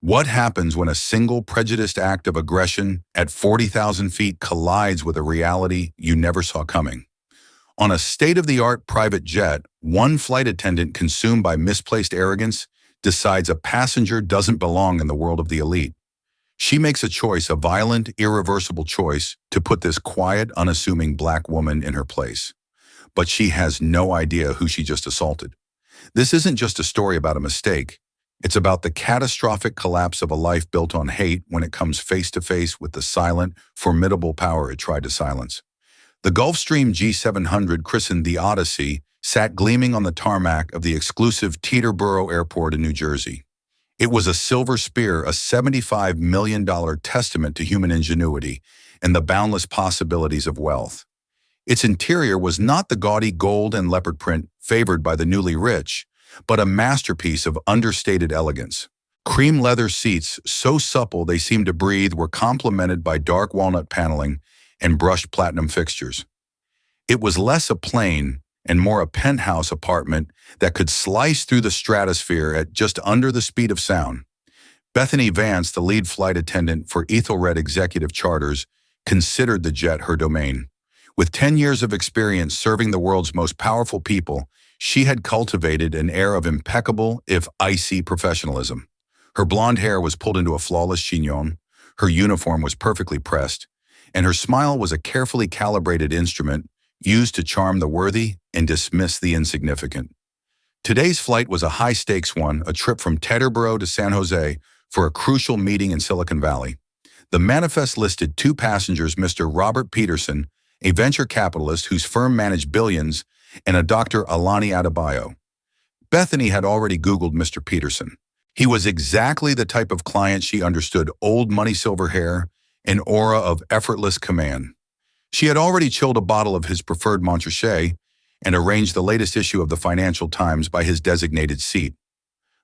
What happens when a single prejudiced act of aggression at 40,000 feet collides with a reality you never saw coming? On a state-of-the-art private jet, one flight attendant consumed by misplaced arrogance decides a passenger doesn't belong in the world of the elite. She makes a choice, a violent, irreversible choice, to put this quiet, unassuming black woman in her place. But she has no idea who she just assaulted. This isn't just a story about a mistake. It's about the catastrophic collapse of a life built on hate when it comes face-to-face with the silent, formidable power it tried to silence. The Gulfstream G700, christened the Odyssey, sat gleaming on the tarmac of the exclusive Teterboro Airport in New Jersey. It was a silver spear, a $75 million testament to human ingenuity and the boundless possibilities of wealth. Its interior was not the gaudy gold and leopard print favored by the newly rich, but a masterpiece of understated elegance. Cream leather seats, so supple they seemed to breathe, were complemented by dark walnut paneling and brushed platinum fixtures. It was less a plane and more a penthouse apartment that could slice through the stratosphere at just under the speed of sound. Bethany Vance, the lead flight attendant for Ethelred Executive Charters, considered the jet her domain. With 10 years of experience serving the world's most powerful people, she had cultivated an air of impeccable, if icy, professionalism. Her blonde hair was pulled into a flawless chignon, her uniform was perfectly pressed, and her smile was a carefully calibrated instrument used to charm the worthy and dismiss the insignificant. Today's flight was a high-stakes one, a trip from Teterboro to San Jose for a crucial meeting in Silicon Valley. The manifest listed two passengers, Mr. Robert Peterson, a venture capitalist whose firm managed billions, and a Dr. Alani Adebayo. Bethany had already Googled Mr. Peterson. He was exactly the type of client she understood: old money silver hair, an aura of effortless command. She had already chilled a bottle of his preferred Montrachet and arranged the latest issue of the Financial Times by his designated seat.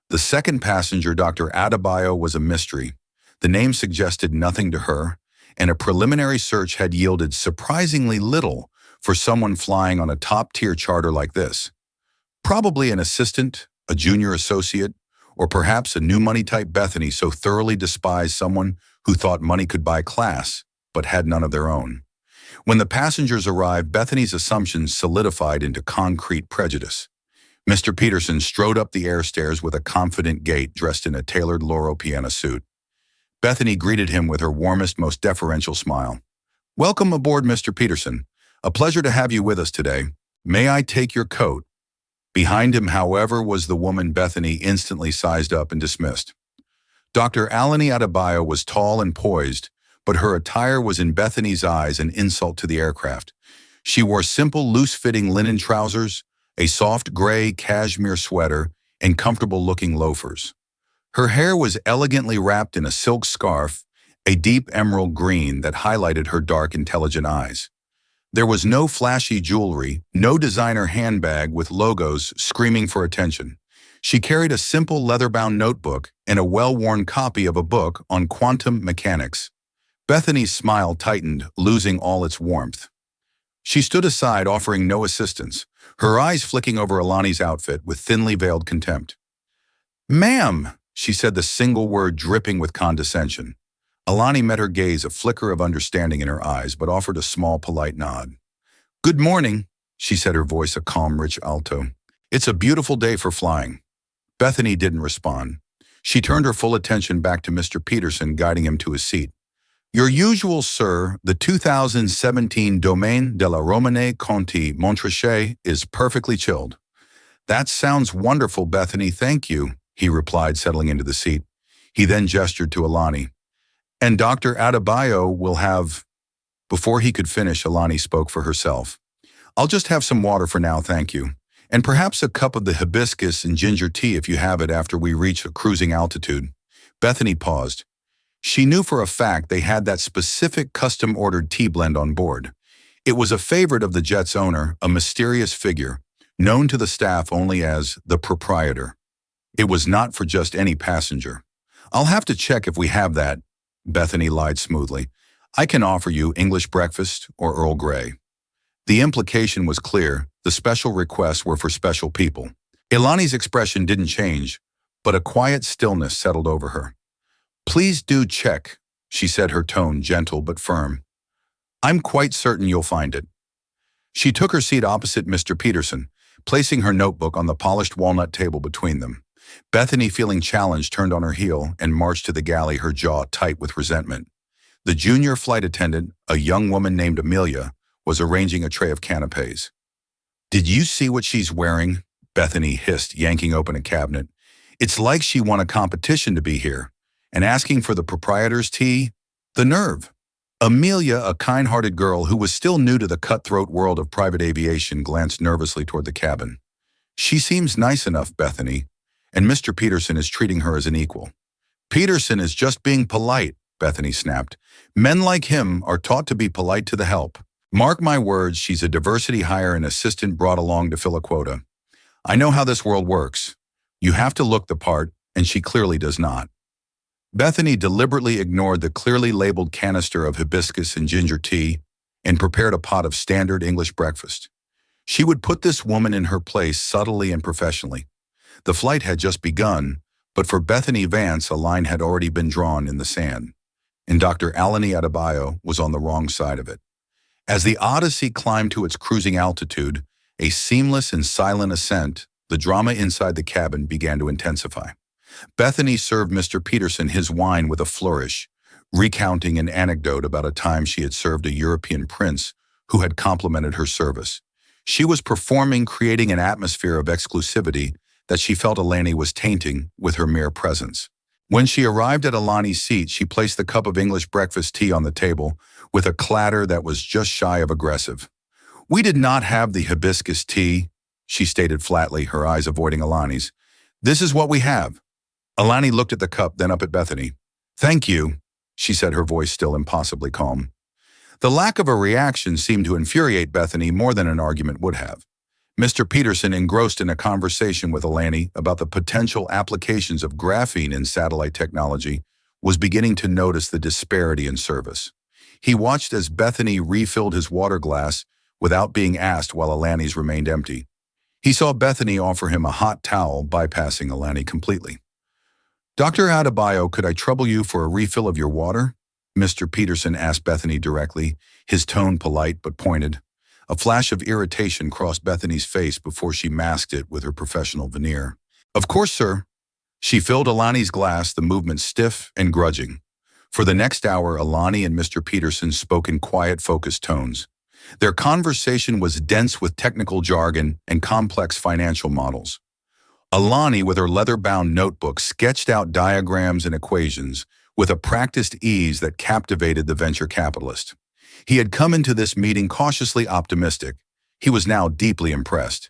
The second passenger, Dr. Adebayo, was a mystery. The name suggested nothing to her, and a preliminary search had yielded surprisingly little for someone flying on a top-tier charter like this. Probably an assistant, a junior associate, or perhaps a new money-type Bethany so thoroughly despised someone who thought money could buy class, but had none of their own. When the passengers arrived, Bethany's assumptions solidified into concrete prejudice. Mr. Peterson strode up the air stairs with a confident gait, dressed in a tailored Loro Piana suit. Bethany greeted him with her warmest, most deferential smile. "Welcome aboard, Mr. Peterson. A pleasure to have you with us today. May I take your coat?" Behind him, however, was the woman Bethany instantly sized up and dismissed. Dr. Alani Adebayo was tall and poised, but her attire was in Bethany's eyes an insult to the aircraft. She wore simple, loose-fitting linen trousers, a soft gray cashmere sweater, and comfortable-looking loafers. Her hair was elegantly wrapped in a silk scarf, a deep emerald green that highlighted her dark, intelligent eyes. There was no flashy jewelry, no designer handbag with logos screaming for attention. She carried a simple leather-bound notebook and a well-worn copy of a book on quantum mechanics. Bethany's smile tightened, losing all its warmth. She stood aside, offering no assistance, her eyes flicking over Alani's outfit with thinly veiled contempt. "Ma'am," she said, the single word dripping with condescension. Alani met her gaze, a flicker of understanding in her eyes, but offered a small, polite nod. "Good morning," she said, her voice a calm, rich alto. "It's a beautiful day for flying." Bethany didn't respond. She turned her full attention back to Mr. Peterson, guiding him to his seat. "Your usual, sir, the 2017 Domaine de la Romane Conti Montrachet is perfectly chilled." "That sounds wonderful, Bethany, thank you," he replied, settling into the seat. He then gestured to Alani. "And Dr. Adebayo will have—" Before he could finish, Alani spoke for herself. "I'll just have some water for now, thank you. And perhaps a cup of the hibiscus and ginger tea if you have it after we reach a cruising altitude." Bethany paused. She knew for a fact they had that specific custom-ordered tea blend on board. It was a favorite of the jet's owner, a mysterious figure, known to the staff only as the proprietor. It was not for just any passenger. "I'll have to check if we have that," Bethany lied smoothly. "I can offer you English breakfast or Earl Grey." The implication was clear. The special requests were for special people. Ilani's expression didn't change, but a quiet stillness settled over her. Please do check, she said, her tone gentle but firm. I'm quite certain you'll find it. She took her seat opposite Mr. Peterson, placing her notebook on the polished walnut table between them. Bethany, feeling challenged, turned on her heel and marched to the galley, her jaw tight with resentment. The junior flight attendant, a young woman named Amelia, was arranging a tray of canapes. Did you see what she's wearing? Bethany hissed, yanking open a cabinet. It's like she won a competition to be here. And asking for the proprietor's tea? The nerve. Amelia, a kind-hearted girl who was still new to the cutthroat world of private aviation, glanced nervously toward the cabin. She seems nice enough, Bethany, and Mr. Peterson is treating her as an equal. Peterson is just being polite, Bethany snapped. Men like him are taught to be polite to the help. Mark my words, she's a diversity hire, an assistant brought along to fill a quota. I know how this world works. You have to look the part, and she clearly does not. Bethany deliberately ignored the clearly labeled canister of hibiscus and ginger tea and prepared a pot of standard English breakfast. She would put this woman in her place subtly and professionally. The flight had just begun, but for Bethany Vance, a line had already been drawn in the sand, and Dr. Alani Adebayo was on the wrong side of it. As the Odyssey climbed to its cruising altitude, a seamless and silent ascent, the drama inside the cabin began to intensify. Bethany served Mr. Peterson his wine with a flourish, recounting an anecdote about a time she had served a European prince who had complimented her service. She was performing, creating an atmosphere of exclusivity that she felt Alani was tainting with her mere presence. When she arrived at Alani's seat, she placed the cup of English breakfast tea on the table with a clatter that was just shy of aggressive. We did not have the hibiscus tea, she stated flatly, her eyes avoiding Alani's. This is what we have. Alani looked at the cup, then up at Bethany. Thank you, she said, her voice still impossibly calm. The lack of a reaction seemed to infuriate Bethany more than an argument would have. Mr. Peterson, engrossed in a conversation with Alani about the potential applications of graphene in satellite technology, was beginning to notice the disparity in service. He watched as Bethany refilled his water glass without being asked while Alani's remained empty. He saw Bethany offer him a hot towel, bypassing Alani completely. Dr. Adebayo, could I trouble you for a refill of your water? Mr. Peterson asked Bethany directly, his tone polite but pointed. A flash of irritation crossed Bethany's face before she masked it with her professional veneer. Of course, sir. She filled Alani's glass, the movement stiff and grudging. For the next hour, Alani and Mr. Peterson spoke in quiet, focused tones. Their conversation was dense with technical jargon and complex financial models. Alani, with her leather-bound notebook, sketched out diagrams and equations with a practiced ease that captivated the venture capitalist. He had come into this meeting cautiously optimistic. He was now deeply impressed.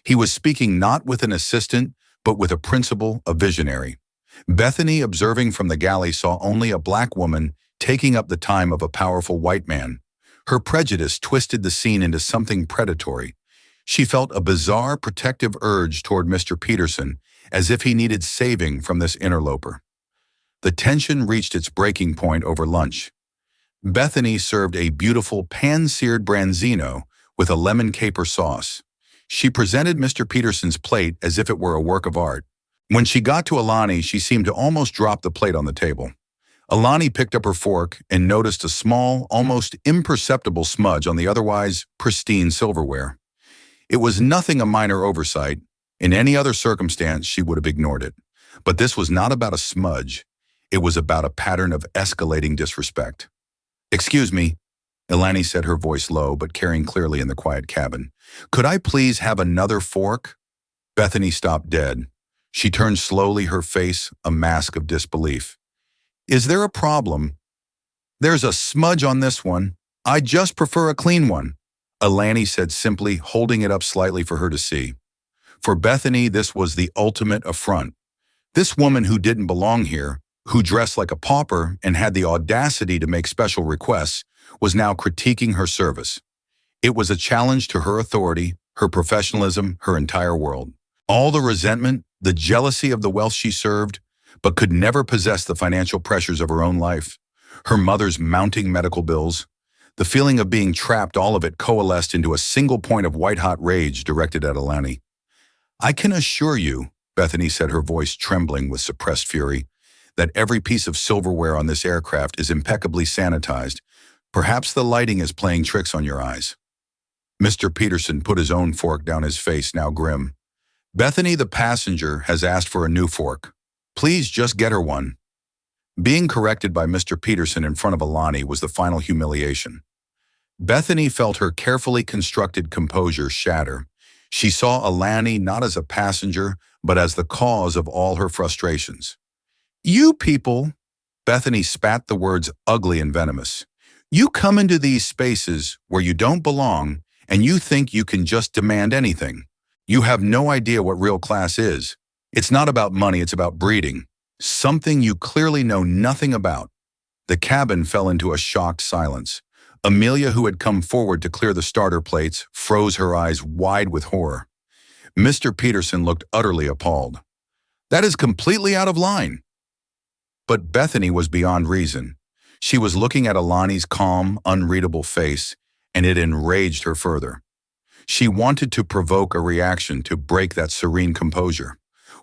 He was speaking not with an assistant, but with a principal, a visionary. Bethany, observing from the galley, saw only a black woman taking up the time of a powerful white man. Her prejudice twisted the scene into something predatory. She felt a bizarre protective urge toward Mr. Peterson, as if he needed saving from this interloper. The tension reached its breaking point over lunch. Bethany served a beautiful pan-seared branzino with a lemon caper sauce. She presented Mr. Peterson's plate as if it were a work of art. When she got to Alani, she seemed to almost drop the plate on the table. Alani picked up her fork and noticed a small, almost imperceptible smudge on the otherwise pristine silverware. It was nothing a minor oversight. In any other circumstance, she would have ignored it. But this was not about a smudge. It was about a pattern of escalating disrespect. Excuse me, Alani said, her voice low but carrying clearly in the quiet cabin. Could I please have another fork? Bethany stopped dead. She turned slowly, her face a mask of disbelief. Is there a problem? There's a smudge on this one. I just prefer a clean one, Alani said simply, holding it up slightly for her to see. For Bethany, this was the ultimate affront. This woman who didn't belong here, who dressed like a pauper and had the audacity to make special requests, was now critiquing her service. It was a challenge to her authority, her professionalism, her entire world. All the resentment, the jealousy of the wealth she served, but could never possess the financial pressures of her own life. Her mother's mounting medical bills, the feeling of being trapped, all of it coalesced into a single point of white-hot rage directed at Alani. I can assure you, Bethany said, her voice trembling with suppressed fury, that every piece of silverware on this aircraft is impeccably sanitized. Perhaps the lighting is playing tricks on your eyes. Mr. Peterson put his own fork down his face, now grim. Bethany, the passenger, has asked for a new fork. Please just get her one. Being corrected by Mr. Peterson in front of Alani was the final humiliation. Bethany felt her carefully constructed composure shatter. She saw Alani not as a passenger, but as the cause of all her frustrations. You people, Bethany spat the words ugly and venomous. You come into these spaces where you don't belong, and you think you can just demand anything. You have no idea what real class is. It's not about money, it's about breeding. Something you clearly know nothing about. The cabin fell into a shocked silence. Amelia, who had come forward to clear the starter plates, froze, her eyes wide with horror. Mr. Peterson looked utterly appalled. That is completely out of line. But Bethany was beyond reason. She was looking at Alani's calm, unreadable face, and it enraged her further. She wanted to provoke a reaction to break that serene composure.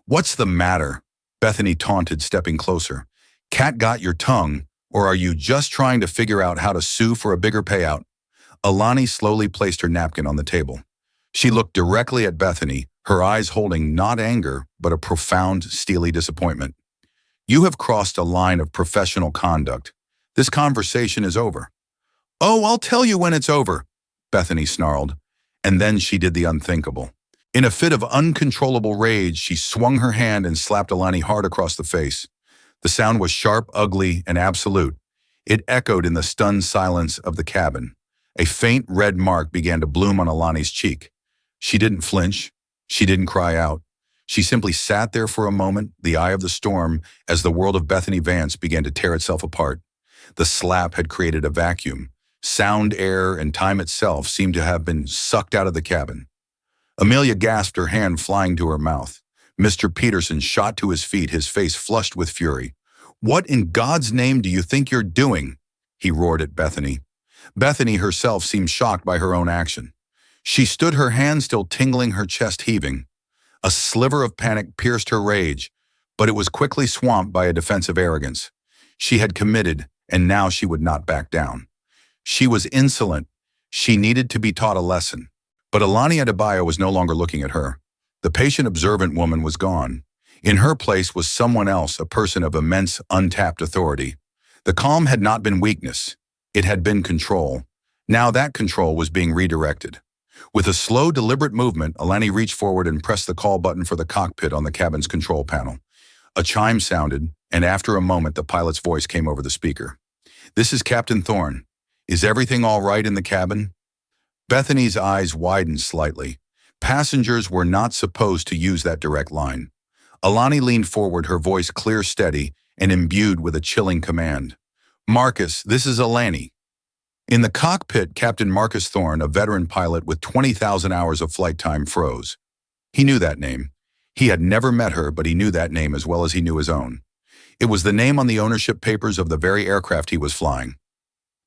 What's the matter? Bethany taunted, stepping closer. Cat got your tongue, or are you just trying to figure out how to sue for a bigger payout? Alani slowly placed her napkin on the table. She looked directly at Bethany, her eyes holding not anger, but a profound, steely disappointment. You have crossed a line of professional conduct. This conversation is over. Oh, I'll tell you when it's over, Bethany snarled. And then she did the unthinkable. In a fit of uncontrollable rage, she swung her hand and slapped Alani hard across the face. The sound was sharp, ugly, and absolute. It echoed in the stunned silence of the cabin. A faint red mark began to bloom on Alani's cheek. She didn't flinch. She didn't cry out. She simply sat there for a moment, the eye of the storm, as the world of Bethany Vance began to tear itself apart. The slap had created a vacuum. Sound, air, and time itself seemed to have been sucked out of the cabin. Amelia gasped, her hand flying to her mouth. Mr. Peterson shot to his feet, his face flushed with fury. What in God's name do you think you're doing? He roared at Bethany. Bethany herself seemed shocked by her own action. She stood, her hand still tingling, her chest heaving. A sliver of panic pierced her rage, but it was quickly swamped by a defensive arrogance. She had committed, and now she would not back down. She was insolent. She needed to be taught a lesson. But Alani Adebayo was no longer looking at her. The patient, observant woman was gone. In her place was someone else, a person of immense, untapped authority. The calm had not been weakness. It had been control. Now that control was being redirected. With a slow, deliberate movement, Alani reached forward and pressed the call button for the cockpit on the cabin's control panel. A chime sounded, and after a moment, the pilot's voice came over the speaker. This is Captain Thorne. Is everything all right in the cabin? Bethany's eyes widened slightly. Passengers were not supposed to use that direct line. Alani leaned forward, her voice clear, steady, and imbued with a chilling command. Marcus, this is Alani. In the cockpit, Captain Marcus Thorne, a veteran pilot with 20,000 hours of flight time, froze. He knew that name. He had never met her, but he knew that name as well as he knew his own. It was the name on the ownership papers of the very aircraft he was flying.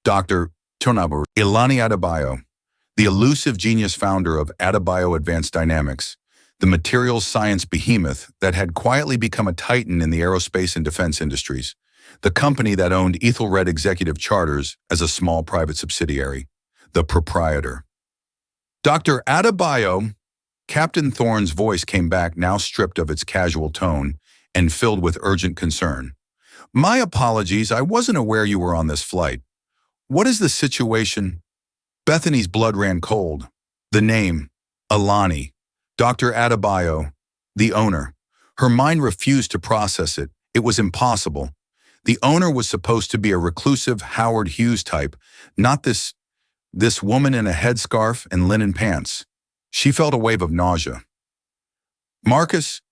Dr. Tonabu Alani Adebayo, the elusive genius founder of Adebayo Advanced Dynamics, the materials science behemoth that had quietly become a titan in the aerospace and defense industries, the company that owned Ethelred Executive Charters as a small private subsidiary, the proprietor. Dr. Adebayo, Captain Thorne's voice came back, now stripped of its casual tone and filled with urgent concern. My apologies, I wasn't aware you were on this flight. What is the situation? Bethany's blood ran cold. The name, Alani, Dr. Adebayo, the owner. Her mind refused to process it. It was impossible. The owner was supposed to be a reclusive Howard Hughes type, not this woman in a headscarf and linen pants. She felt a wave of nausea. Marcus,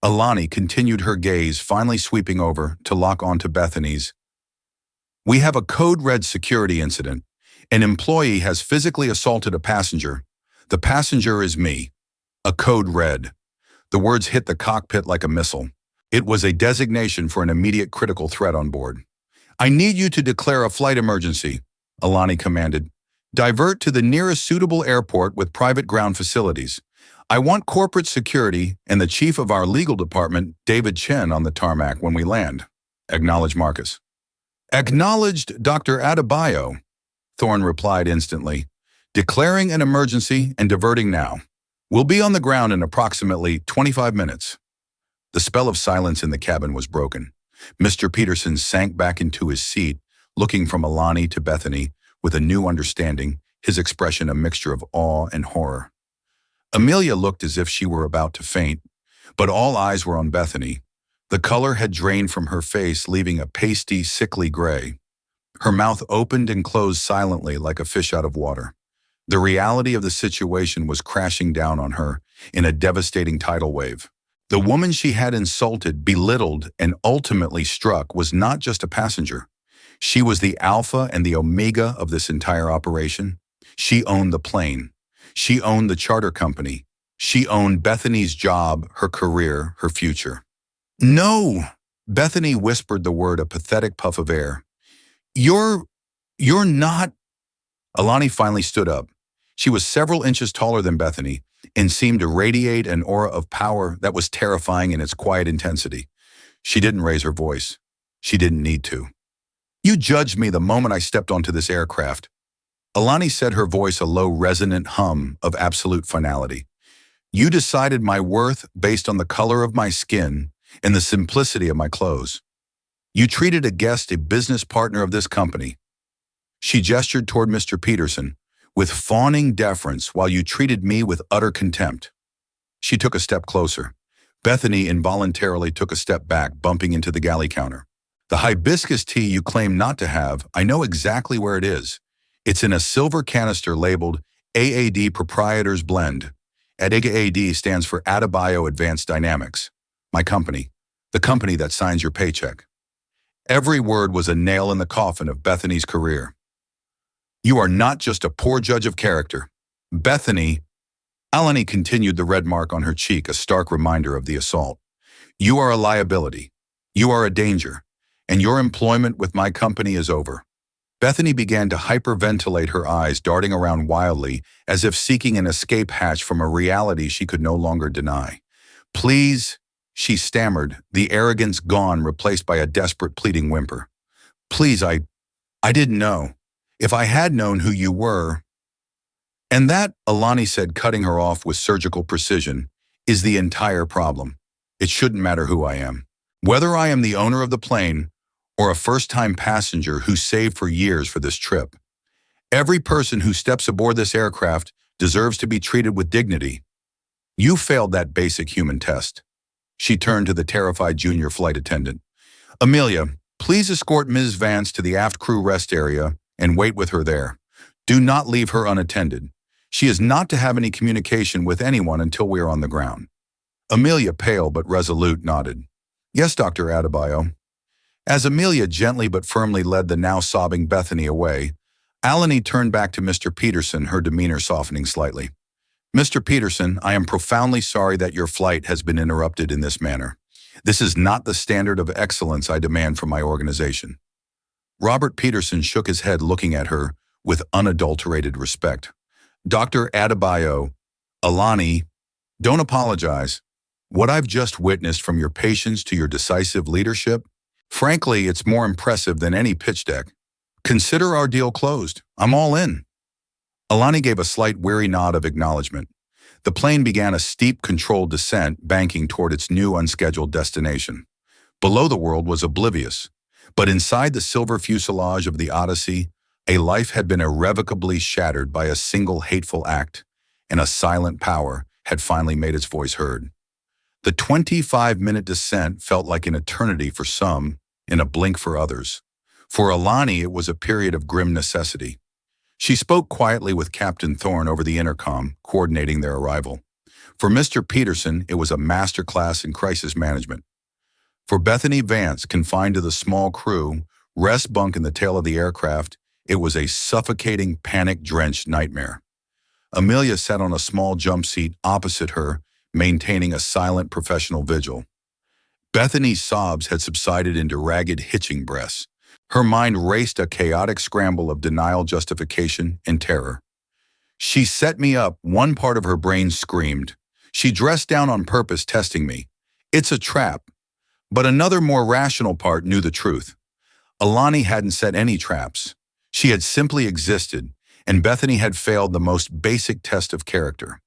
Alani continued, her gaze finally sweeping over to lock onto Bethany's. We have a code red security incident. An employee has physically assaulted a passenger. The passenger is me. A code red. The words hit the cockpit like a missile. It was a designation for an immediate critical threat on board. I need you to declare a flight emergency, Alani commanded. Divert to the nearest suitable airport with private ground facilities. I want corporate security and the chief of our legal department, David Chen, on the tarmac when we land. Acknowledge Marcus. Acknowledged Dr. Adebayo, Thorne replied instantly, declaring an emergency and diverting now. We'll be on the ground in approximately 25 minutes. The spell of silence in the cabin was broken. Mr. Peterson sank back into his seat, looking from Alani to Bethany with a new understanding, his expression a mixture of awe and horror. Amelia looked as if she were about to faint, but all eyes were on Bethany. The color had drained from her face, leaving a pasty, sickly gray. Her mouth opened and closed silently like a fish out of water. The reality of the situation was crashing down on her in a devastating tidal wave. The woman she had insulted, belittled, and ultimately struck was not just a passenger. She was the alpha and the omega of this entire operation. She owned the plane. She owned the charter company. She owned Bethany's job, her career, her future. No! Bethany whispered the word, a pathetic puff of air. You're not... Alani finally stood up. She was several inches taller than Bethany and seemed to radiate an aura of power that was terrifying in its quiet intensity. She didn't raise her voice. She didn't need to. You judged me the moment I stepped onto this aircraft. Alani said, her voice a low, resonant hum of absolute finality. You decided my worth based on the color of my skin and the simplicity of my clothes. You treated a guest a business partner of this company. She gestured toward Mr. Peterson with fawning deference while you treated me with utter contempt. She took a step closer. Bethany involuntarily took a step back, bumping into the galley counter. The hibiscus tea you claim not to have, I know exactly where it is. It's in a silver canister labeled AAD Proprietor's Blend. AAD stands for Adebayo Advanced Dynamics. My company. The company that signs your paycheck. Every word was a nail in the coffin of Bethany's career. You are not just a poor judge of character. Bethany, Alani continued, the red mark on her cheek a stark reminder of the assault. You are a liability. You are a danger. And your employment with my company is over. Bethany began to hyperventilate, her eyes darting around wildly as if seeking an escape hatch from a reality she could no longer deny. Please, she stammered, the arrogance gone, replaced by a desperate pleading whimper. Please, I didn't know. If I had known who you were... And that, Alani said, cutting her off with surgical precision, is the entire problem. It shouldn't matter who I am. Whether I am the owner of the plane or a first-time passenger who saved for years for this trip. Every person who steps aboard this aircraft deserves to be treated with dignity. You failed that basic human test. She turned to the terrified junior flight attendant. Amelia, please escort Ms. Vance to the aft crew rest area and wait with her there. Do not leave her unattended. She is not to have any communication with anyone until we are on the ground. Amelia, pale but resolute, nodded. Yes, Dr. Adebayo. As Amelia gently but firmly led the now sobbing Bethany away, Alani turned back to Mr. Peterson, her demeanor softening slightly. Mr. Peterson, I am profoundly sorry that your flight has been interrupted in this manner. This is not the standard of excellence I demand from my organization. Robert Peterson shook his head, looking at her with unadulterated respect. Dr. Adebayo, Alani, don't apologize. What I've just witnessed, from your patience to your decisive leadership, frankly, it's more impressive than any pitch deck. Consider our deal closed. I'm all in. Alani gave a slight weary nod of acknowledgement. The plane began a steep, controlled descent, banking toward its new, unscheduled destination. Below, the world was oblivious, but inside the silver fuselage of the Odyssey, a life had been irrevocably shattered by a single hateful act, and a silent power had finally made its voice heard. The 25-minute descent felt like an eternity for some, and a blink for others. For Alani, it was a period of grim necessity. She spoke quietly with Captain Thorne over the intercom, coordinating their arrival. For Mr. Peterson, it was a masterclass in crisis management. For Bethany Vance, confined to the small crew, rest bunk in the tail of the aircraft, it was a suffocating, panic-drenched nightmare. Amelia sat on a small jump seat opposite her, maintaining a silent professional vigil. Bethany's sobs had subsided into ragged, hitching breaths. Her mind raced a chaotic scramble of denial, justification, and terror. She set me up, one part of her brain screamed. She dressed down on purpose, testing me. It's a trap. But another more rational part knew the truth. Alani hadn't set any traps. She had simply existed, and Bethany had failed the most basic test of character.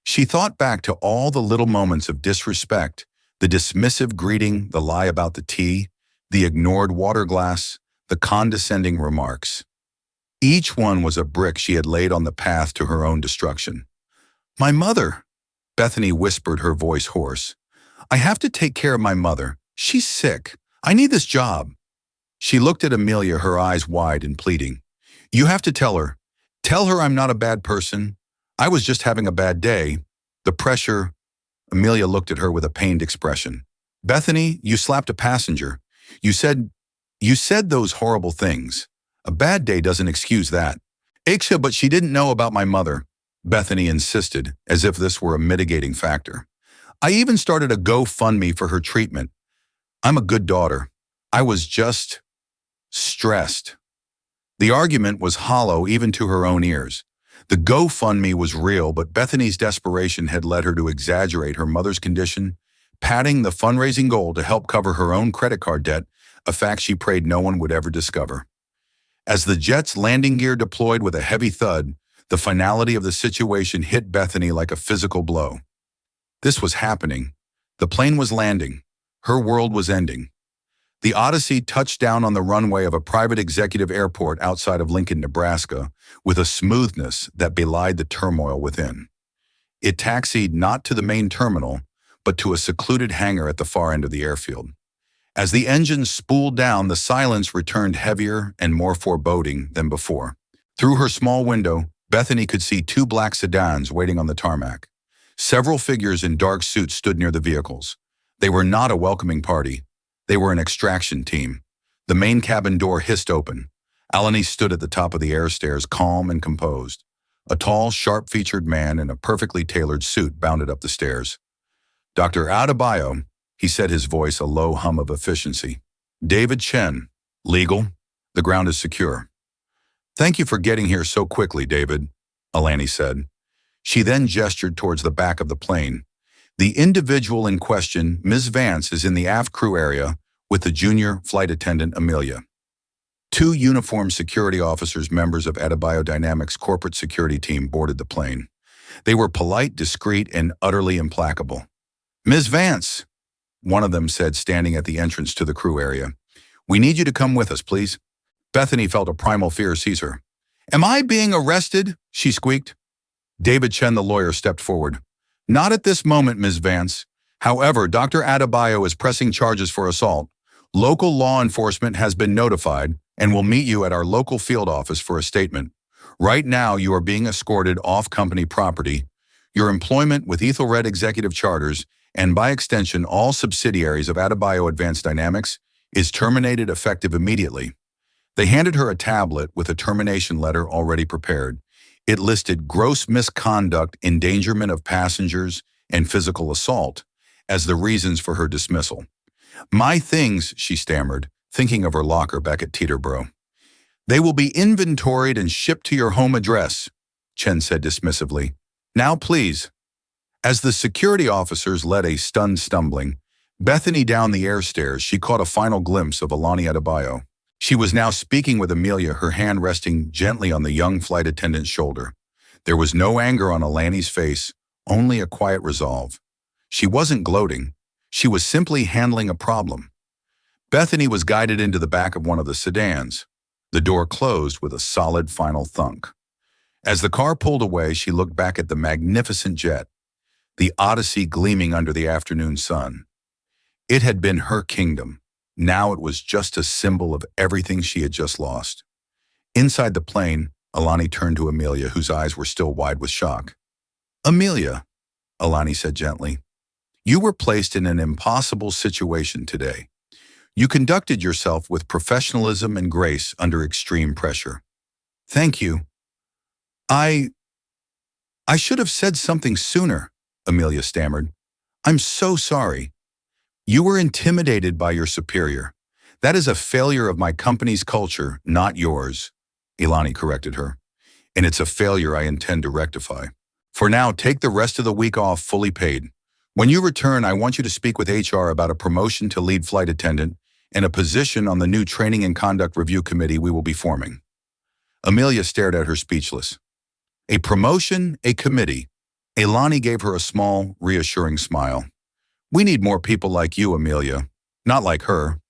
She thought back to all the little moments of disrespect, the dismissive greeting, the lie about the tea, the ignored water glass, the condescending remarks. Each one was a brick she had laid on the path to her own destruction. "My mother," Bethany whispered, her voice hoarse. "I have to take care of my mother. She's sick. I need this job." She looked at Amelia, her eyes wide and pleading. "You have to tell her. Tell her I'm not a bad person. I was just having a bad day." The pressure. Amelia looked at her with a pained expression. "Bethany, you slapped a passenger. You said those horrible things. A bad day doesn't excuse that." "Aisha, but she didn't know about my mother," Bethany insisted, as if this were a mitigating factor. "I even started a GoFundMe for her treatment. I'm a good daughter. I was just stressed." The argument was hollow even to her own ears. The GoFundMe was real, but Bethany's desperation had led her to exaggerate her mother's condition, padding the fundraising goal to help cover her own credit card debt, a fact she prayed no one would ever discover. As the jet's landing gear deployed with a heavy thud, the finality of the situation hit Bethany like a physical blow. This was happening. The plane was landing. Her world was ending. The Odyssey touched down on the runway of a private executive airport outside of Lincoln, Nebraska, with a smoothness that belied the turmoil within. It taxied not to the main terminal, but to a secluded hangar at the far end of the airfield. As the engines spooled down, the silence returned heavier and more foreboding than before. Through her small window, Bethany could see two black sedans waiting on the tarmac. Several figures in dark suits stood near the vehicles. They were not a welcoming party. They were an extraction team. The main cabin door hissed open. Alani stood at the top of the air stairs, calm and composed. A tall, sharp-featured man in a perfectly tailored suit bounded up the stairs. "Dr. Adebayo," he said, his voice a low hum of efficiency. "David Chen. Legal. The ground is secure." "Thank you for getting here so quickly, David," Alani said. She then gestured towards the back of the plane. "The individual in question, Ms. Vance, is in the aft crew area with the junior flight attendant, Amelia." Two uniformed security officers, members of Adebayo Dynamics' corporate security team, boarded the plane. They were polite, discreet, and utterly implacable. "Ms. Vance," one of them said, standing at the entrance to the crew area, "we need you to come with us, please." Bethany felt a primal fear seize her. "Am I being arrested?" she squeaked. David Chen, the lawyer, stepped forward. "Not at this moment, Ms. Vance. However, Dr. Adebayo is pressing charges for assault. Local law enforcement has been notified and will meet you at our local field office for a statement. Right now, you are being escorted off company property. Your employment with Ethelred Executive Charters, and by extension all subsidiaries of Adebayo Advanced Dynamics, is terminated effective immediately." They handed her a tablet with a termination letter already prepared. It listed gross misconduct, endangerment of passengers, and physical assault as the reasons for her dismissal. "My things," she stammered, thinking of her locker back at Teterboro. "They will be inventoried and shipped to your home address," Chen said dismissively. "Now please." As the security officers led a stunned stumbling, Bethany down the air stairs, she caught a final glimpse of Alani Adebayo. She was now speaking with Amelia, her hand resting gently on the young flight attendant's shoulder. There was no anger on Alani's face, only a quiet resolve. She wasn't gloating. She was simply handling a problem. Bethany was guided into the back of one of the sedans. The door closed with a solid final thunk. As the car pulled away, she looked back at the magnificent jet, the Odyssey gleaming under the afternoon sun. It had been her kingdom. Now it was just a symbol of everything she had just lost. Inside the plane, Alani turned to Amelia, whose eyes were still wide with shock. "Amelia," Alani said gently, "you were placed in an impossible situation today. You conducted yourself with professionalism and grace under extreme pressure." "Thank you. I should have said something sooner," Amelia stammered. "I'm so sorry." "You were intimidated by your superior. That is a failure of my company's culture, not yours," Alani corrected her. "And it's a failure I intend to rectify. For now, take the rest of the week off fully paid. When you return, I want you to speak with HR about a promotion to lead flight attendant and a position on the new Training and Conduct Review Committee we will be forming." Amelia stared at her speechless. A promotion, a committee. Elani gave her a small, reassuring smile. "We need more people like you, Amelia. Not like her."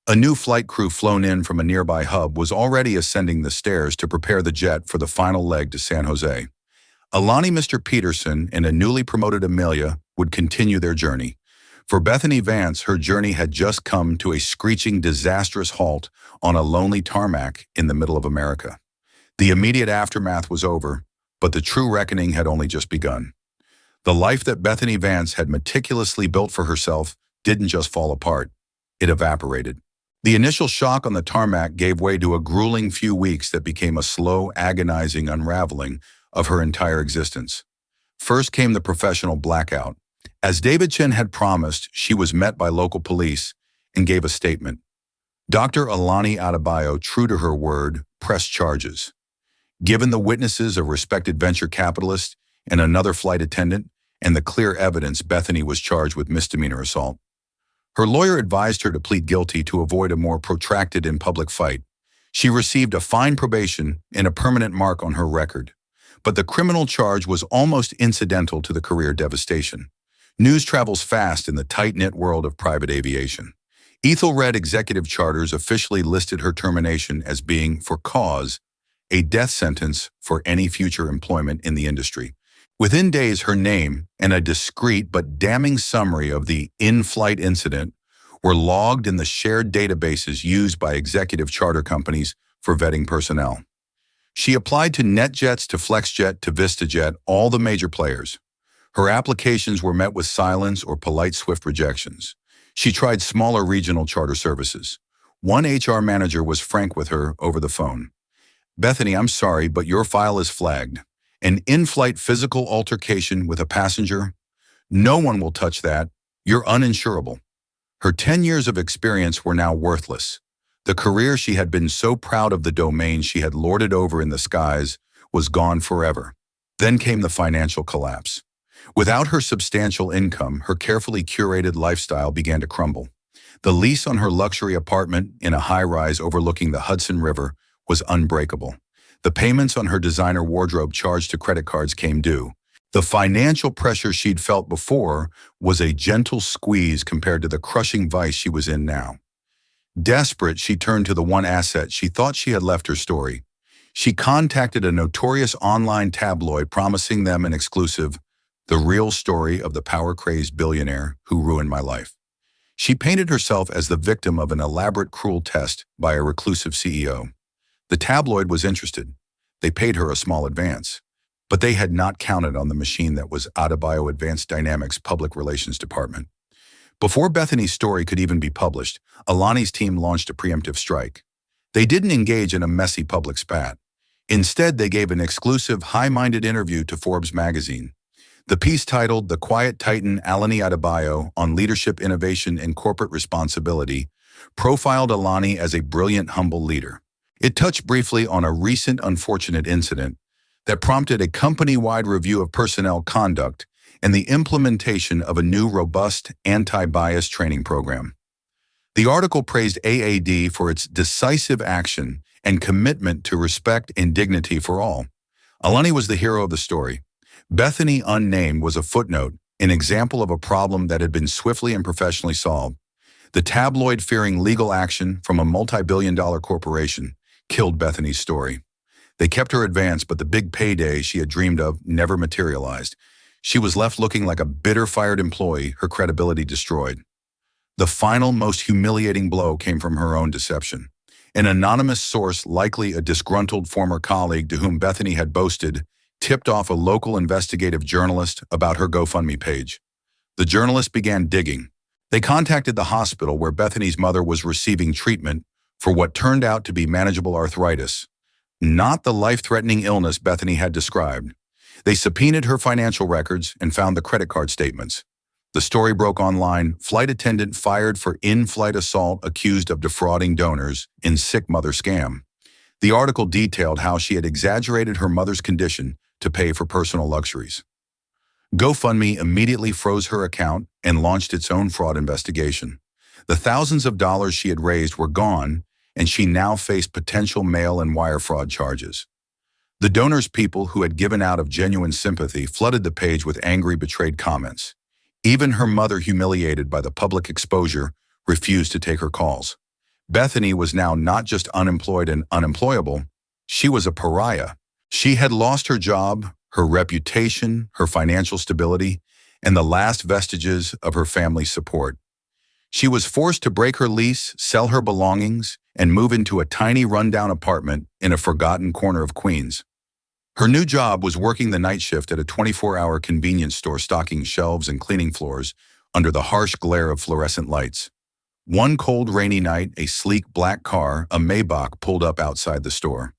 A new flight crew flown in from a nearby hub was already ascending the stairs to prepare the jet for the final leg to San Jose. Alani, Mr. Peterson, and a newly promoted Amelia would continue their journey. For Bethany Vance, her journey had just come to a screeching, disastrous halt on a lonely tarmac in the middle of America. The immediate aftermath was over, but the true reckoning had only just begun. The life that Bethany Vance had meticulously built for herself didn't just fall apart, it evaporated. The initial shock on the tarmac gave way to a grueling few weeks that became a slow, agonizing unraveling of her entire existence. First came the professional blackout. As David Chen had promised, she was met by local police and gave a statement. Dr. Alani Adebayo, true to her word, pressed charges. Given the witnesses of respected venture capitalist and another flight attendant, and the clear evidence, Bethany was charged with misdemeanor assault. Her lawyer advised her to plead guilty to avoid a more protracted and public fight. She received a fine probation and a permanent mark on her record. But the criminal charge was almost incidental to the career devastation. News travels fast in the tight-knit world of private aviation. Ethelred Executive Charters officially listed her termination as being, for cause, a death sentence for any future employment in the industry. Within days, her name and a discreet but damning summary of the in-flight incident were logged in the shared databases used by executive charter companies for vetting personnel. She applied to NetJets, to FlexJet, to VistaJet, all the major players. Her applications were met with silence or polite, swift rejections. She tried smaller regional charter services. One HR manager was frank with her over the phone. "Bethany, I'm sorry, but your file is flagged. An in-flight physical altercation with a passenger? No one will touch that. You're uninsurable." Her 10 years of experience were now worthless. The career she had been so proud of, the domain she had lorded over in the skies, was gone forever. Then came the financial collapse. Without her substantial income, her carefully curated lifestyle began to crumble. The lease on her luxury apartment in a high-rise overlooking the Hudson River was unbreakable. The payments on her designer wardrobe charged to credit cards came due. The financial pressure she'd felt before was a gentle squeeze compared to the crushing vice she was in now. Desperate, she turned to the one asset she thought she had left her story. She contacted a notorious online tabloid promising them an exclusive, the real story of the power-crazed billionaire who ruined my life. She painted herself as the victim of an elaborate cruel test by a reclusive CEO. The tabloid was interested. They paid her a small advance. But they had not counted on the machine that was Adebayo Advanced Dynamics' public relations department. Before Bethany's story could even be published, Alani's team launched a preemptive strike. They didn't engage in a messy public spat. Instead, they gave an exclusive, high-minded interview to Forbes magazine. The piece, titled "The Quiet Titan Alani Adebayo on Leadership, Innovation, and Corporate Responsibility," profiled Alani as a brilliant, humble leader. It touched briefly on a recent unfortunate incident that prompted a company-wide review of personnel conduct and the implementation of a new, robust, anti-bias training program. The article praised AAD for its decisive action and commitment to respect and dignity for all. Alani was the hero of the story. Bethany, unnamed, was a footnote, an example of a problem that had been swiftly and professionally solved. The tabloid, fearing legal action from a multi-billion-dollar corporation, killed Bethany's story. They kept her advance, but the big payday she had dreamed of never materialized. She was left looking like a bitter, fired employee, her credibility destroyed. The final, most humiliating blow came from her own deception. An anonymous source, likely a disgruntled former colleague to whom Bethany had boasted, tipped off a local investigative journalist about her GoFundMe page. The journalist began digging. They contacted the hospital where Bethany's mother was receiving treatment for what turned out to be manageable arthritis, not the life-threatening illness Bethany had described. They subpoenaed her financial records and found the credit card statements. The story broke online. Flight attendant fired for in-flight assault accused of defrauding donors in sick mother scam. The article detailed how she had exaggerated her mother's condition to pay for personal luxuries. GoFundMe immediately froze her account and launched its own fraud investigation. The thousands of dollars she had raised were gone, and she now faced potential mail and wire fraud charges. The donors' people who had given out of genuine sympathy flooded the page with angry, betrayed comments. Even her mother, humiliated by the public exposure, refused to take her calls. Bethany was now not just unemployed and unemployable, she was a pariah. She had lost her job, her reputation, her financial stability, and the last vestiges of her family's support. She was forced to break her lease, sell her belongings, and move into a tiny rundown apartment in a forgotten corner of Queens. Her new job was working the night shift at a 24-hour convenience store, stocking shelves and cleaning floors under the harsh glare of fluorescent lights. One cold, rainy night, a sleek black car, a Maybach, pulled up outside the store.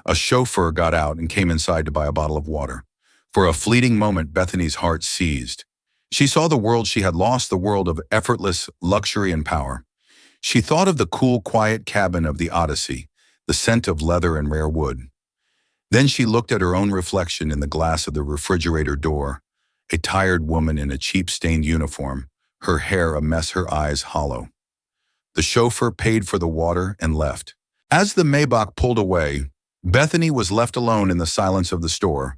A chauffeur got out and came inside to buy a bottle of water. For a fleeting moment, Bethany's heart seized. She saw the world she had lost, the world of effortless luxury and power. She thought of the cool, quiet cabin of the Odyssey, the scent of leather and rare wood. Then she looked at her own reflection in the glass of the refrigerator door, a tired woman in a cheap stained uniform, her hair a mess, her eyes hollow. The chauffeur paid for the water and left. As the Maybach pulled away, Bethany was left alone in the silence of the store.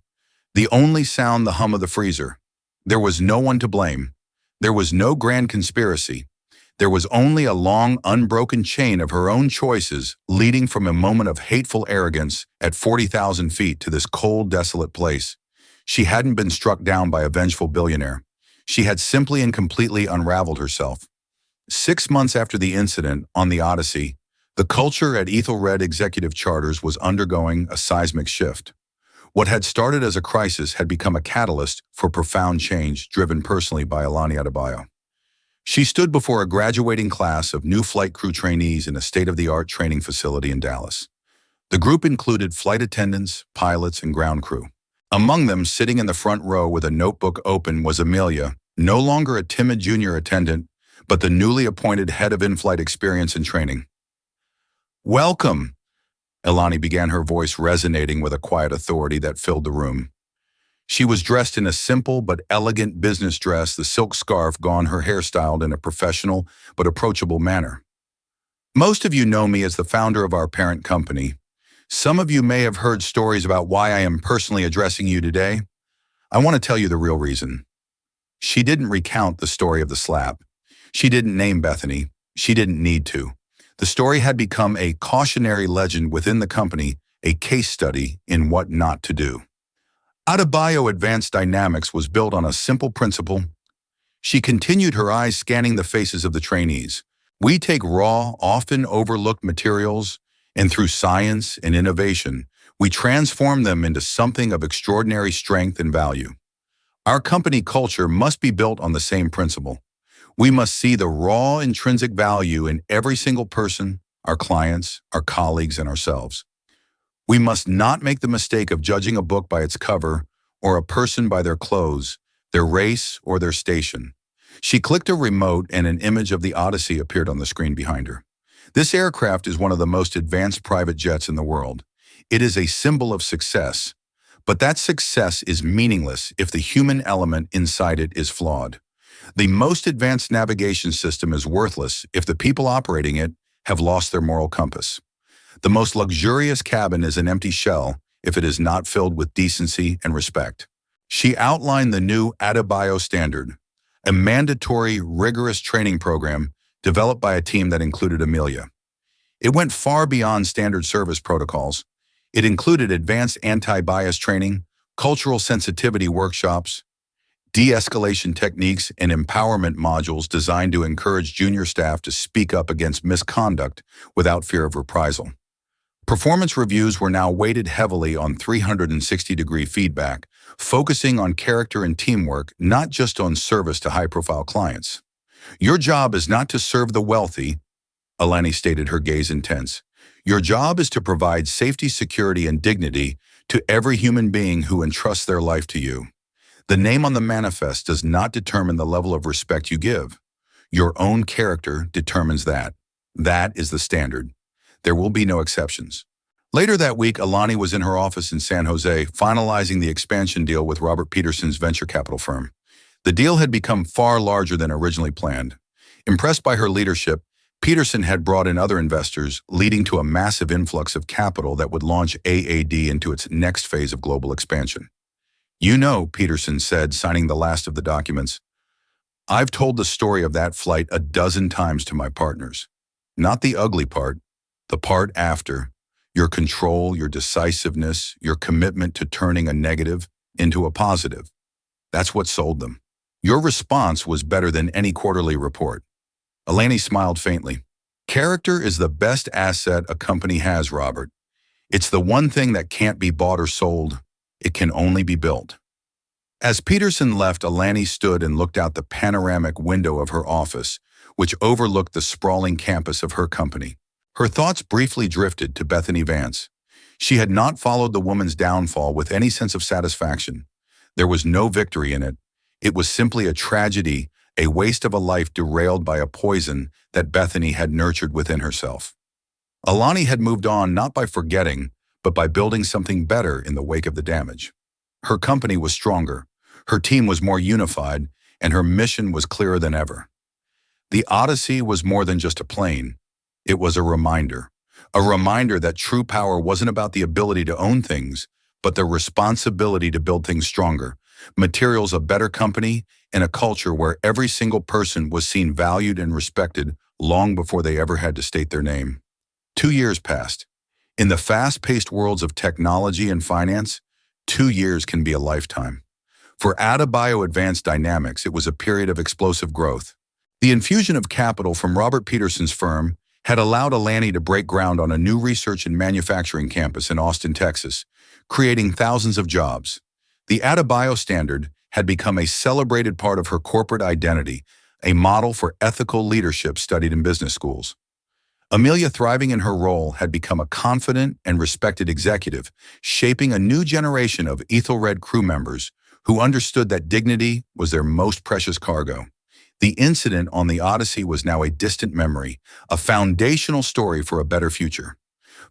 The only sound, the hum of the freezer. There was no one to blame. There was no grand conspiracy. There was only a long, unbroken chain of her own choices leading from a moment of hateful arrogance at 40,000 feet to this cold, desolate place. She hadn't been struck down by a vengeful billionaire. She had simply and completely unraveled herself. 6 months after the incident on the Odyssey, the culture at Ethelred Executive Charters was undergoing a seismic shift. What had started as a crisis had become a catalyst for profound change, driven personally by Alani Adebayo. She stood before a graduating class of new flight crew trainees in a state-of-the-art training facility in Dallas. The group included flight attendants, pilots, and ground crew. Among them, sitting in the front row with a notebook open, was Amelia, no longer a timid junior attendant, but the newly appointed head of in-flight experience and training. "Welcome," Alani began, her voice resonating with a quiet authority that filled the room. She was dressed in a simple but elegant business dress, the silk scarf gone, her hair styled in a professional but approachable manner. "Most of you know me as the founder of our parent company. Some of you may have heard stories about why I am personally addressing you today. I want to tell you the real reason." She didn't recount the story of the slap. She didn't name Bethany. She didn't need to. The story had become a cautionary legend within the company, a case study in what not to do. Adebayo Advanced Dynamics was built on a simple principle. She continued, her eyes scanning the faces of the trainees. "We take raw, often overlooked materials, and through science and innovation, we transform them into something of extraordinary strength and value. Our company culture must be built on the same principle. We must see the raw intrinsic value in every single person, our clients, our colleagues, and ourselves. We must not make the mistake of judging a book by its cover or a person by their clothes, their race, or their station." She clicked a remote and an image of the Odyssey appeared on the screen behind her. This aircraft is one of the most advanced private jets in the world. It is a symbol of success, but that success is meaningless if the human element inside it is flawed. The most advanced navigation system is worthless if the people operating it have lost their moral compass. The most luxurious cabin is an empty shell if it is not filled with decency and respect. She outlined the new Adebayo Standard, a mandatory, rigorous training program developed by a team that included Amelia. It went far beyond standard service protocols. It included advanced anti-bias training, cultural sensitivity workshops, de-escalation techniques, and empowerment modules designed to encourage junior staff to speak up against misconduct without fear of reprisal. Performance reviews were now weighted heavily on 360-degree feedback, focusing on character and teamwork, not just on service to high-profile clients. "Your job is not to serve the wealthy," Alani stated, her gaze intense. "Your job is to provide safety, security, and dignity to every human being who entrusts their life to you. The name on the manifest does not determine the level of respect you give. Your own character determines that. That is the standard. There will be no exceptions." Later that week, Alani was in her office in San Jose, finalizing the expansion deal with Robert Peterson's venture capital firm. The deal had become far larger than originally planned. Impressed by her leadership, Peterson had brought in other investors, leading to a massive influx of capital that would launch AAD into its next phase of global expansion. "You know," Peterson said, signing the last of the documents, "I've told the story of that flight a dozen times to my partners. Not the ugly part, the part after. Your control, your decisiveness, your commitment to turning a negative into a positive. That's what sold them. Your response was better than any quarterly report." Alani smiled faintly. "Character is the best asset a company has, Robert. It's the one thing that can't be bought or sold. It can only be built." As Peterson left, Alani stood and looked out the panoramic window of her office, which overlooked the sprawling campus of her company. Her thoughts briefly drifted to Bethany Vance. She had not followed the woman's downfall with any sense of satisfaction. There was no victory in it. It was simply a tragedy, a waste of a life derailed by a poison that Bethany had nurtured within herself. Alani had moved on not by forgetting, but by building something better in the wake of the damage. Her company was stronger, her team was more unified, and her mission was clearer than ever. The Odyssey was more than just a plane. It was a reminder that true power wasn't about the ability to own things, but the responsibility to build things stronger, materials a better company, and a culture where every single person was seen valued and respected long before they ever had to state their name. 2 years passed. In the fast-paced worlds of technology and finance, 2 years can be a lifetime. For Adebayo Advanced Dynamics, it was a period of explosive growth. The infusion of capital from Robert Peterson's firm had allowed Alani to break ground on a new research and manufacturing campus in Austin, Texas, creating thousands of jobs. The Adebayo standard had become a celebrated part of her corporate identity, a model for ethical leadership studied in business schools. Amelia, thriving in her role, had become a confident and respected executive, shaping a new generation of Ethelred crew members who understood that dignity was their most precious cargo. The incident on the Odyssey was now a distant memory, a foundational story for a better future.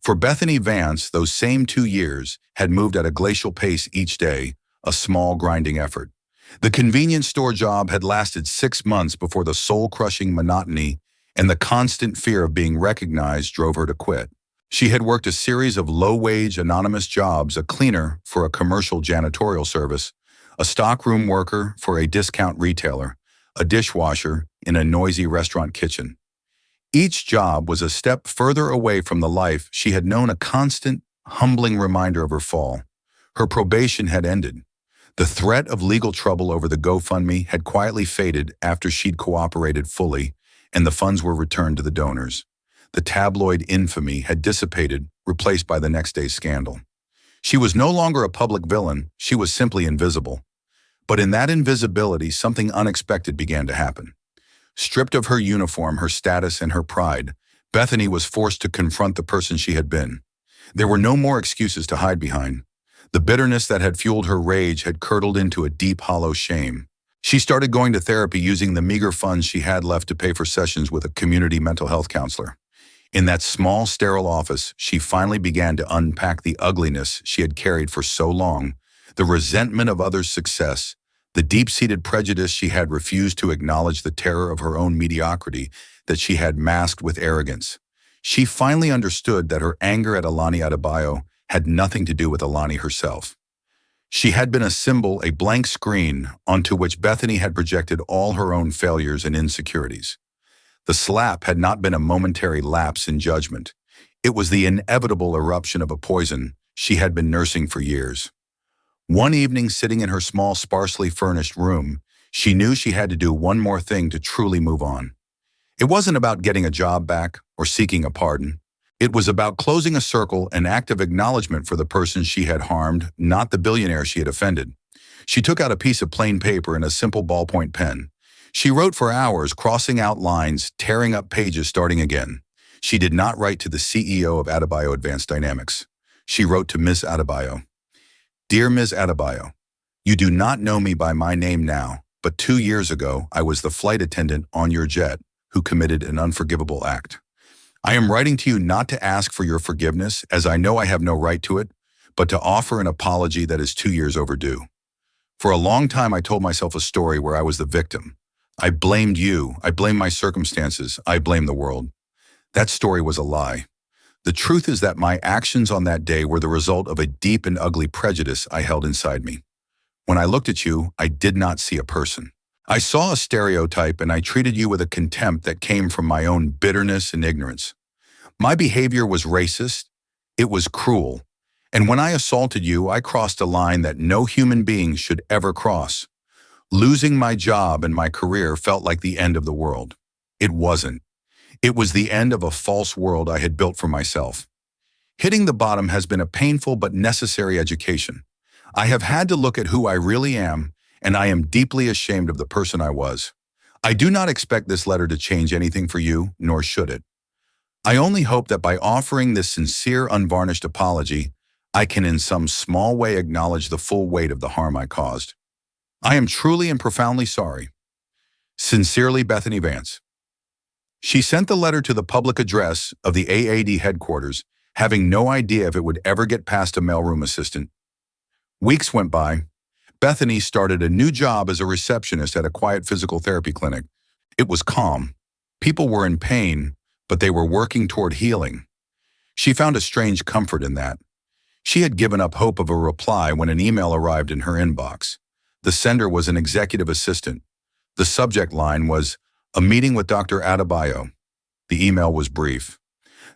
For Bethany Vance, those same 2 years had moved at a glacial pace each day, a small grinding effort. The convenience store job had lasted 6 months before the soul-crushing monotony and the constant fear of being recognized drove her to quit. She had worked a series of low-wage anonymous jobs, a cleaner for a commercial janitorial service, a stockroom worker for a discount retailer, a dishwasher in a noisy restaurant kitchen. Each job was a step further away from the life she had known, a constant, humbling reminder of her fall. Her probation had ended. The threat of legal trouble over the GoFundMe had quietly faded after she'd cooperated fully, and the funds were returned to the donors. The tabloid infamy had dissipated, replaced by the next day's scandal. She was no longer a public villain, she was simply invisible. But in that invisibility, something unexpected began to happen. Stripped of her uniform, her status, and her pride, Bethany was forced to confront the person she had been. There were no more excuses to hide behind. The bitterness that had fueled her rage had curdled into a deep, hollow shame. She started going to therapy using the meager funds she had left to pay for sessions with a community mental health counselor. In that small, sterile office, she finally began to unpack the ugliness she had carried for so long, the resentment of others' success, the deep-seated prejudice she had refused to acknowledge, the terror of her own mediocrity that she had masked with arrogance. She finally understood that her anger at Alani Adebayo had nothing to do with Alani herself. She had been a symbol, a blank screen onto which Bethany had projected all her own failures and insecurities. The slap had not been a momentary lapse in judgment. It was the inevitable eruption of a poison she had been nursing for years. One evening, sitting in her small, sparsely furnished room, she knew she had to do one more thing to truly move on. It wasn't about getting a job back or seeking a pardon. It was about closing a circle, an act of acknowledgement for the person she had harmed, not the billionaire she had offended. She took out a piece of plain paper and a simple ballpoint pen. She wrote for hours, crossing out lines, tearing up pages, starting again. She did not write to the CEO of Adebayo Advanced Dynamics. She wrote to Ms. Adebayo. "Dear Ms. Adebayo, you do not know me by my name now, but 2 years ago I was the flight attendant on your jet who committed an unforgivable act. I am writing to you not to ask for your forgiveness, as I know I have no right to it, but to offer an apology that is 2 years overdue. For a long time, I told myself a story where I was the victim. I blamed you, I blamed my circumstances, I blamed the world. That story was a lie. The truth is that my actions on that day were the result of a deep and ugly prejudice I held inside me. When I looked at you, I did not see a person. I saw a stereotype, and I treated you with a contempt that came from my own bitterness and ignorance. My behavior was racist, it was cruel, and when I assaulted you, I crossed a line that no human being should ever cross. Losing my job and my career felt like the end of the world. It wasn't. It was the end of a false world I had built for myself. Hitting the bottom has been a painful but necessary education. I have had to look at who I really am, and I am deeply ashamed of the person I was. I do not expect this letter to change anything for you, nor should it. I only hope that by offering this sincere, unvarnished apology, I can in some small way acknowledge the full weight of the harm I caused. I am truly and profoundly sorry. Sincerely, Bethany Vance. She sent the letter to the public address of the AAD headquarters, having no idea if it would ever get past a mailroom assistant. Weeks went by. Bethany started a new job as a receptionist at a quiet physical therapy clinic. It was calm. People were in pain, but they were working toward healing. She found a strange comfort in that. She had given up hope of a reply when an email arrived in her inbox. The sender was an executive assistant. The subject line was, "A meeting with Dr. Adebayo." The email was brief.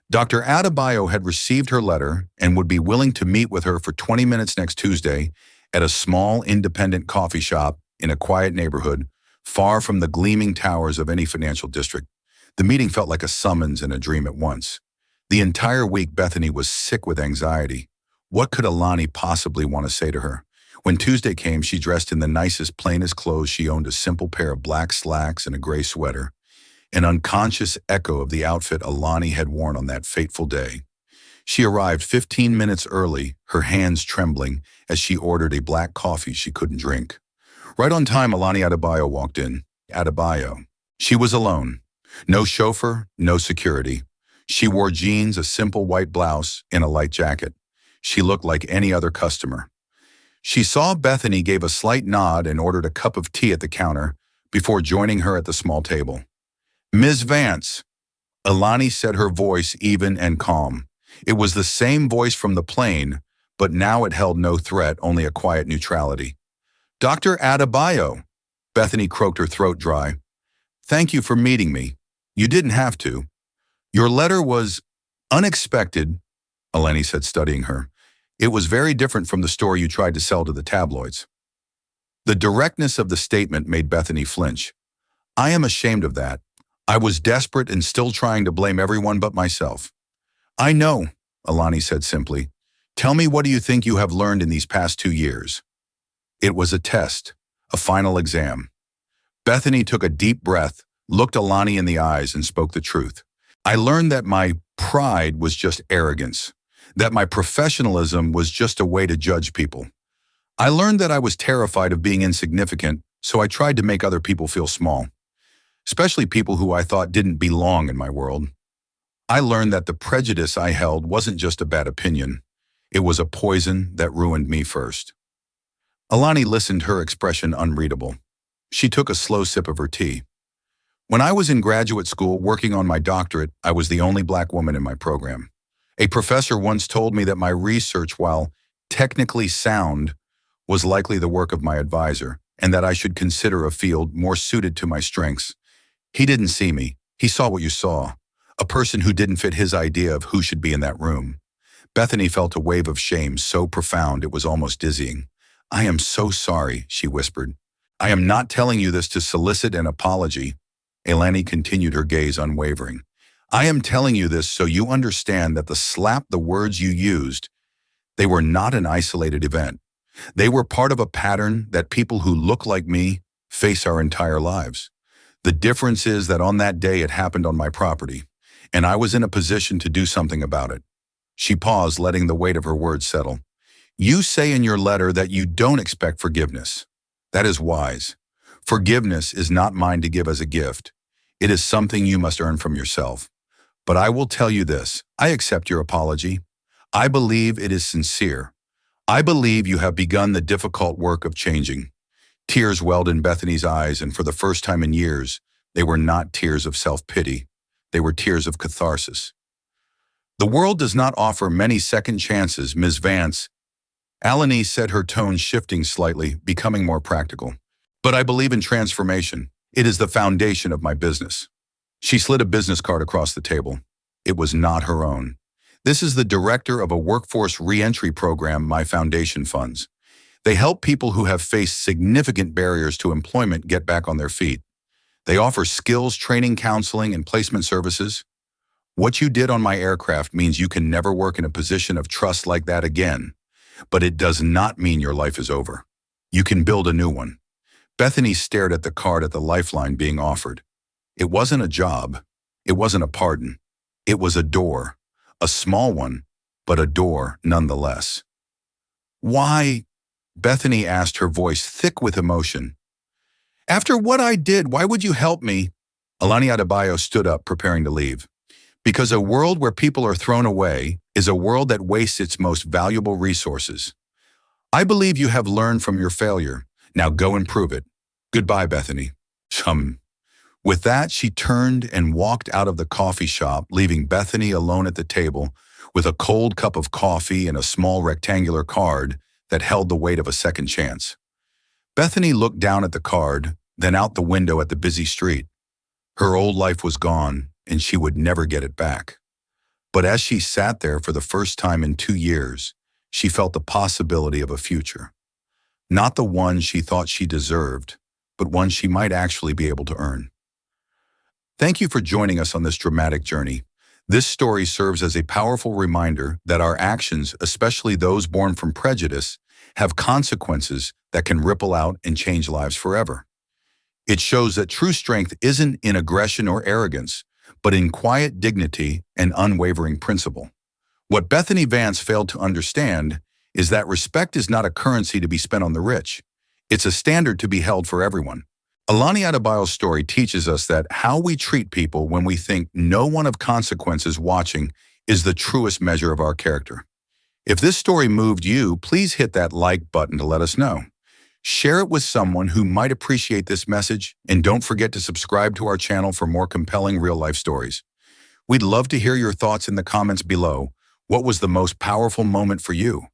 Dr. Adebayo had received her letter and would be willing to meet with her for 20 minutes next Tuesday at a small independent coffee shop in a quiet neighborhood, far from the gleaming towers of any financial district. The meeting felt like a summons and a dream at once. The entire week, Bethany was sick with anxiety. What could Alani possibly want to say to her? When Tuesday came, she dressed in the nicest, plainest clothes. She owned a simple pair of black slacks and a gray sweater, an unconscious echo of the outfit Alani had worn on that fateful day. She arrived 15 minutes early, her hands trembling, as she ordered a black coffee she couldn't drink. Right on time, Alani Adebayo walked in. Adebayo. She was alone. No chauffeur, no security. She wore jeans, a simple white blouse, and a light jacket. She looked like any other customer. She saw Bethany, gave a slight nod, and ordered a cup of tea at the counter before joining her at the small table. "Ms. Vance," Alani said, her voice even and calm. It was the same voice from the plane, but now it held no threat, only a quiet neutrality. "Dr. Adebayo," Bethany croaked, her throat dry. "Thank you for meeting me. You didn't have to. Your letter was unexpected," Alani said, studying her. "It was very different from the story you tried to sell to the tabloids." The directness of the statement made Bethany flinch. "I am ashamed of that. I was desperate and still trying to blame everyone but myself." "I know," Alani said simply. "Tell me, what do you think you have learned in these past 2 years?" It was a test, a final exam. Bethany took a deep breath, looked Alani in the eyes, and spoke the truth. "I learned that my pride was just arrogance, that my professionalism was just a way to judge people. I learned that I was terrified of being insignificant, so I tried to make other people feel small, especially people who I thought didn't belong in my world. I learned that the prejudice I held wasn't just a bad opinion. It was a poison that ruined me first." Alani listened, her expression unreadable. She took a slow sip of her tea. "When I was in graduate school working on my doctorate, I was the only black woman in my program. A professor once told me that my research, while technically sound, was likely the work of my advisor, and that I should consider a field more suited to my strengths. He didn't see me. He saw what you saw, a person who didn't fit his idea of who should be in that room." Bethany felt a wave of shame so profound it was almost dizzying. "I am so sorry," she whispered. "I am not telling you this to solicit an apology." Alani continued, her gaze unwavering. "I am telling you this so you understand that the words you used, they were not an isolated event. They were part of a pattern that people who look like me face our entire lives. The difference is that on that day it happened on my property, and I was in a position to do something about it." She paused, letting the weight of her words settle. "You say in your letter that you don't expect forgiveness. That is wise. Forgiveness is not mine to give as a gift. It is something you must earn from yourself. But I will tell you this, I accept your apology. I believe it is sincere. I believe you have begun the difficult work of changing. Tears welled in Bethany's eyes, and for the first time in years, they were not tears of self-pity. They were tears of catharsis. The world does not offer many second chances, Ms. Vance. Alanese said, her tone shifting slightly, becoming more practical. But I believe in transformation. It is the foundation of my business. She slid a business card across the table. It was not her own. This is the director of a workforce reentry program my foundation funds. They help people who have faced significant barriers to employment get back on their feet. They offer skills, training, counseling, and placement services. What you did on my aircraft means you can never work in a position of trust like that again. But it does not mean your life is over. You can build a new one. Bethany stared at the card at the lifeline being offered. It wasn't a job. It wasn't a pardon. It was a door. A small one, but a door nonetheless. Why? Bethany asked, her voice thick with emotion. After what I did, why would you help me? Alani Adebayo stood up, preparing to leave. Because a world where people are thrown away is a world that wastes its most valuable resources. I believe you have learned from your failure. Now go and prove it. Goodbye, Bethany. With that, she turned and walked out of the coffee shop, leaving Bethany alone at the table with a cold cup of coffee and a small rectangular card that held the weight of a second chance. Bethany looked down at the card, then out the window at the busy street. Her old life was gone, and she would never get it back. But as she sat there for the first time in 2 years, she felt the possibility of a future. Not the one she thought she deserved, but one she might actually be able to earn. Thank you for joining us on this dramatic journey. This story serves as a powerful reminder that our actions, especially those born from prejudice, have consequences that can ripple out and change lives forever. It shows that true strength isn't in aggression or arrogance, but in quiet dignity and unwavering principle. What Bethany Vance failed to understand is that respect is not a currency to be spent on the rich. It's a standard to be held for everyone. Alani Adebayo's story teaches us that how we treat people when we think no one of consequence is watching is the truest measure of our character. If this story moved you, please hit that like button to let us know. Share it with someone who might appreciate this message, and don't forget to subscribe to our channel for more compelling real-life stories. We'd love to hear your thoughts in the comments below. What was the most powerful moment for you?